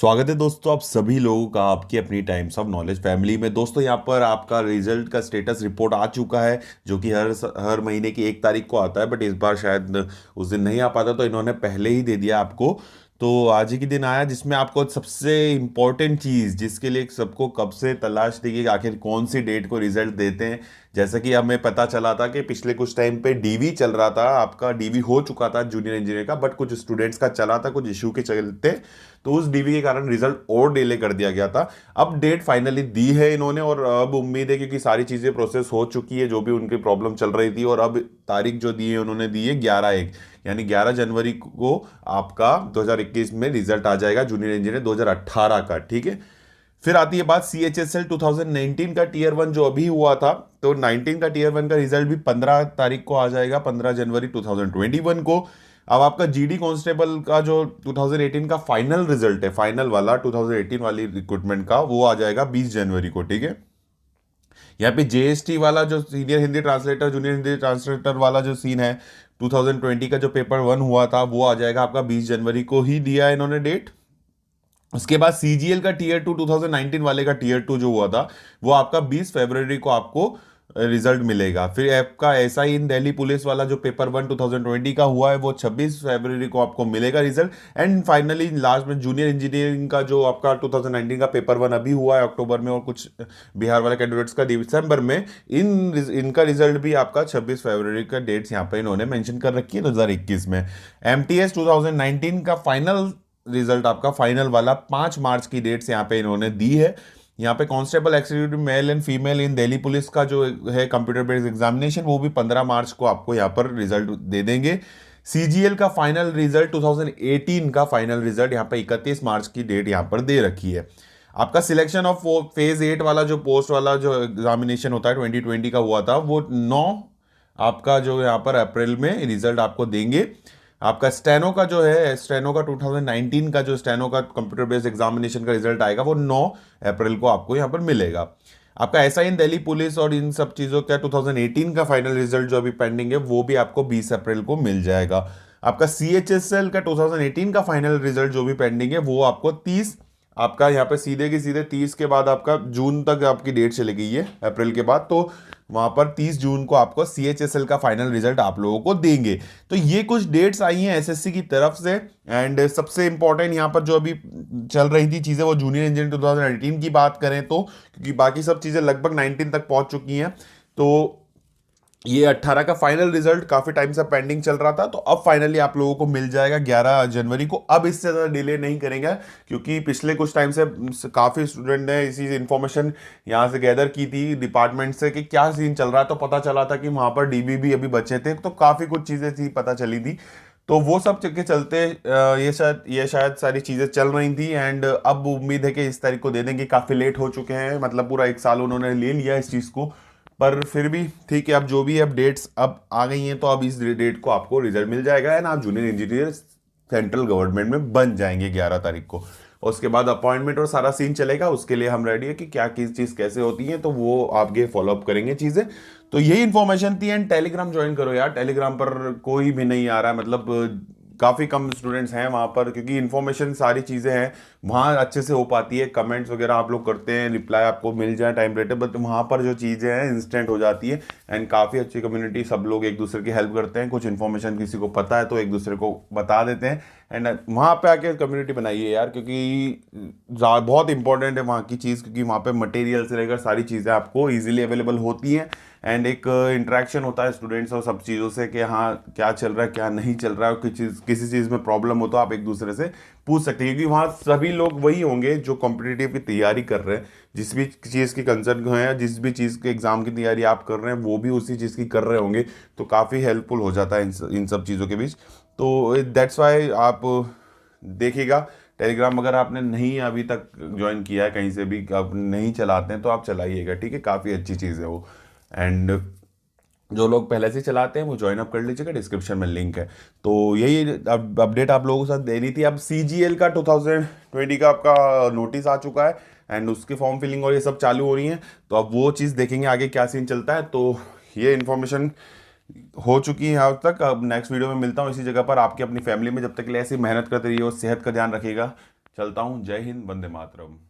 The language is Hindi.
स्वागत है दोस्तों आप सभी लोगों का आपकी अपनी टाइम्स ऑफ नॉलेज फैमिली में। दोस्तों यहाँ पर आपका रिजल्ट का स्टेटस रिपोर्ट आ चुका है, जो कि हर महीने की 1 तारीख को आता है। बट इस बार शायद उस दिन नहीं आ पाता, तो इन्होंने पहले ही दे दिया आपको। तो आज ही के दिन आया, जिसमें आपको सबसे इम्पोर्टेंट चीज़ जिसके लिए सबको कब से तलाश थी कि आखिर कौन सी डेट को रिजल्ट देते हैं। जैसा कि हमें पता चला था कि पिछले कुछ टाइम पे डीवी चल रहा था, आपका डीवी हो चुका था जूनियर इंजीनियर का, बट कुछ स्टूडेंट्स का चला था कुछ इशू के चलते। तो उस डीवी के कारण रिजल्ट और डिले कर दिया गया था। अब डेट फाइनली दी है इन्होंने, और अब उम्मीद है क्योंकि सारी चीज़ें प्रोसेस हो चुकी है जो भी उनकी प्रॉब्लम चल रही थी। और अब तारीख जो दी है उन्होंने दी है 11/1, यानी 11 जनवरी को आपका 2021 में रिजल्ट आ जाएगा जूनियर इंजीनियर 2018 का। ठीक है। फिर आती है बात CHSL 2019 का टीयर 1 जो अभी हुआ था। तो 19 का टीयर 1 का रिजल्ट भी 15 तारीख को आ जाएगा, 15 जनवरी 2021 को। अब आपका जीडी कांस्टेबल का जो 2018 का फाइनल रिजल्ट है, फाइनल वाला 2018 वाली रिक्रूटमेंट का, वो आ जाएगा 20 जनवरी को। ठीक है। यहाँ पे JST वाला जो senior Hindi translator junior Hindi translator वाला जो सीन है, 2020 का जो पेपर 1 हुआ था, वो आ जाएगा आपका 20 जनवरी को ही दिया है इन्होंने डेट। उसके बाद CGL का टीयर 2 2019 वाले का टीयर 2 जो हुआ था, वो आपका 20 फरवरी को आपको रिजल्ट मिलेगा। फिर आपका SI इन दिल्ली पुलिस वाला जो पेपर 1 2020 का हुआ है, वो 26 फरवरी को आपको मिलेगा रिजल्ट। एंड फाइनली लास्ट में जूनियर इंजीनियरिंग का जो आपका 2019 का पेपर 1 अभी हुआ है अक्टूबर में, और कुछ बिहार वाले कैंडिडेट्स का दिसंबर में। इनका रिजल्ट भी आपका 26 फरवरी का डेट्स यहाँ पे इन्होंने मेंशन कर रखी है 2021 में। MTS 2019 का फाइनल रिजल्ट आपका फाइनल वाला 5 मार्च की डेट से यहाँ पे इन्होंने दी है। यहाँ पे constable executive male and female in Delhi police का जो है कंप्यूटर बेस्ड एग्जामिनेशन, वो भी 15 मार्च को आपको यहाँ पर रिजल्ट दे देंगे। CGL का फाइनल रिजल्ट 2018 का फाइनल रिजल्ट यहाँ पे 31 मार्च की डेट यहाँ पर दे रखी है। आपका सिलेक्शन ऑफ फेज 8 वाला जो पोस्ट वाला जो एग्जामिनेशन होता है 2020 का हुआ था, वो 9 आपका जो यहाँ पर अप्रैल में रिजल्ट आपको देंगे। आपका स्टेनो का जो है, स्टेनो का 2019 का जो स्टेनो का कंप्यूटर बेस्ड एग्जामिनेशन का रिजल्ट आएगा, वो 9 अप्रैल को आपको यहाँ पर मिलेगा। आपका SI इन दिल्ली पुलिस और इन सब चीज़ों का 2018 का फाइनल रिजल्ट जो अभी पेंडिंग है, वो भी आपको 20 अप्रैल को मिल जाएगा। आपका CHSL का 2018 का फाइनल रिजल्ट जो भी पेंडिंग है, वो आपको 30, आपका यहाँ पे सीधे के सीधे 30 के बाद आपका जून तक आपकी डेट चली गई है अप्रैल के बाद, तो वहां पर 30 जून को आपको CHSL का फाइनल रिजल्ट आप लोगों को देंगे। तो ये कुछ डेट्स आई हैं SSC की तरफ से। एंड सबसे इंपॉर्टेंट यहाँ पर जो अभी चल रही थी चीज़ें, वो जूनियर इंजीनियर 2018 की बात करें तो, क्योंकि बाकी सब चीज़ें लगभग 19 तक पहुंच चुकी हैं। तो ये 18 का फाइनल रिजल्ट काफी टाइम से पेंडिंग चल रहा था, तो अब फाइनली आप लोगों को मिल जाएगा 11 जनवरी को। अब इससे ज़्यादा डिले नहीं करेंगे, क्योंकि पिछले कुछ टाइम से काफ़ी स्टूडेंट ने इसी इंफॉर्मेशन यहाँ से गैदर की थी डिपार्टमेंट से कि क्या सीन चल रहा है। तो पता चला था कि वहाँ पर DB भी अभी बचे थे, तो काफ़ी कुछ चीज़ें थी पता चली थी। तो वो सब के चलते ये शायद सारी चीज़ें चल रही थी। एंड अब उम्मीद है कि इस तारीख को दे देंगे। काफ़ी लेट हो चुके हैं, मतलब पूरा 1 साल उन्होंने ले लिया इस चीज़ को, पर फिर भी ठीक है। अब जो भी अपडेट्स अब आ गई हैं, तो अब इस डेट को आपको रिजल्ट मिल जाएगा एंड आप जूनियर इंजीनियर सेंट्रल गवर्नमेंट में बन जाएंगे 11 तारीख को। और उसके बाद अपॉइंटमेंट और सारा सीन चलेगा, उसके लिए हम रेडी है कि क्या किस चीज़ कैसे होती है, तो वो आगे फॉलोअप करेंगे चीज़ें। तो यही इन्फॉर्मेशन थी। एंड टेलीग्राम ज्वाइन करो यार, टेलीग्राम पर कोई भी नहीं आ रहा है, मतलब काफ़ी कम स्टूडेंट्स हैं वहाँ पर, क्योंकि इन्फॉर्मेशन सारी चीज़ें हैं वहाँ अच्छे से हो पाती है। कमेंट्स वगैरह आप लोग करते हैं, रिप्लाई आपको मिल जाए टाइम रेटेड, बट वहाँ पर जो चीज़ें हैं इंस्टेंट हो जाती है। एंड काफ़ी अच्छी कम्युनिटी, सब लोग एक दूसरे की हेल्प करते हैं। कुछ इन्फॉर्मेशन किसी को पता है तो एक दूसरे को बता देते हैं। एंड वहाँ पे आके कम्युनिटी बनाइए यार, क्योंकि बहुत इंपॉर्टेंट है वहाँ की चीज़, क्योंकि वहाँ पे मटेरियल से लेकर सारी चीज़ें आपको ईजिली अवेलेबल होती हैं। एंड एक इंटरेक्शन होता है स्टूडेंट्स और सब चीज़ों से कि हाँ क्या चल रहा है क्या नहीं चल रहा है, और किसी चीज़ में प्रॉब्लम हो तो आप एक दूसरे से पूछ सकते हैं, क्योंकि वहाँ सभी लोग वही होंगे जो कॉम्पिटिटिव की तैयारी कर रहे हैं। जिस भी चीज़ की कंसर्न है, जिस भी चीज़ के एग्ज़ाम की तैयारी आप कर रहे हैं, वो भी उसी चीज़ की कर रहे होंगे। तो काफ़ी हेल्पफुल हो जाता है इन सब चीज़ों के बीच। तो दैट्स वाई आप देखिएगा टेलीग्राम, अगर आपने नहीं अभी तक ज्वाइन किया है, कहीं से भी आप नहीं चलाते हैं, तो आप चलाइएगा। ठीक है, काफ़ी अच्छी चीज़ है वो। एंड जो लोग पहले से चलाते हैं वो ज्वाइन अप कर लीजिएगा, डिस्क्रिप्शन में लिंक है। तो यही अपडेट आप लोगों के साथ देनी थी। अब CGL का 2020 का आपका नोटिस आ चुका है एंड उसकी फॉर्म फिलिंग और ये सब चालू हो रही है, तो अब वो चीज़ देखेंगे आगे क्या सीन चलता है। तो ये इन्फॉर्मेशन हो चुकी है अब तक। अब नेक्स्ट वीडियो में मिलता हूँ इसी जगह पर। आपकी अपनी फैमिली में जब तक के लिए ऐसी मेहनत करते रहिए और सेहत का ध्यान रखिएगा। चलता हूँ। जय हिंद, वंदे मातरम।